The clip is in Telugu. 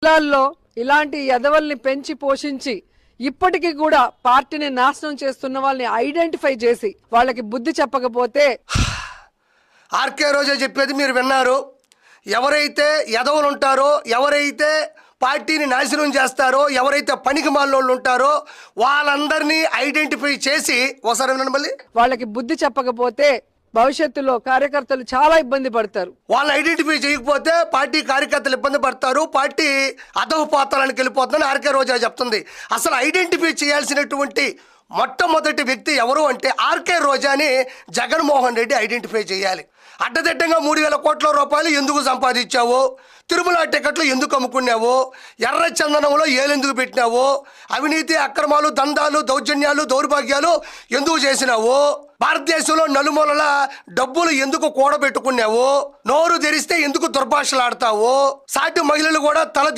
జిల్లాల్లో ఇలాంటి ఎదవల్ని పెంచి పోషించి ఇప్పటికీ కూడా పార్టీని నాశనం చేస్తున్న వాళ్ళని ఐడెంటిఫై చేసి వాళ్ళకి బుద్ధి చెప్పకపోతే ఆర్కే రోజా చెప్పేది మీరు విన్నారు. ఎవరైతే ఎదవలు ఉంటారో, ఎవరైతే పార్టీని నాశనం చేస్తారో, ఎవరైతే పనికి మాలోళ్ళు ఉంటారో వాళ్ళందరినీ ఐడెంటిఫై చేసి ఒకసారి వినండి మళ్ళీ. వాళ్ళకి బుద్ధి చెప్పకపోతే భవిష్యత్తులో కార్యకర్తలు చాలా ఇబ్బంది పడతారు. వాళ్ళని ఐడెంటిఫై చేయకపోతే పార్టీ కార్యకర్తలు ఇబ్బంది పడతారు, పార్టీ అధఃపాతాళానికి వెళ్ళిపోతుందని ఆర్కే రోజా చెప్తుంది. అసలు ఐడెంటిఫై చేయాల్సినటువంటి మొట్టమొదటి వ్యక్తి ఎవరు అంటే ఆర్కే రోజాని జగన్మోహన్ రెడ్డి ఐడెంటిఫై చేయాలి. అడ్డదిడ్డంగా 3,000 కోట్ల రూపాయలు ఎందుకు సంపాదించావు, తిరుమల టికెట్లు ఎందుకు అమ్ముకున్నావు, ఎర్ర చందనంలో ఏలెందుకు పెట్టినావు, అవినీతి అక్రమాలు దందాలు దౌర్జన్యాలు దౌర్భాగ్యాలు ఎందుకు చేసినావు, భారతదేశంలో నలుమూలల డబ్బులు ఎందుకు కూడబెట్టుకున్నావు, నోరు తెరిస్తే ఎందుకు దుర్భాషలాడతావు, సాటి మహిళలు కూడా తల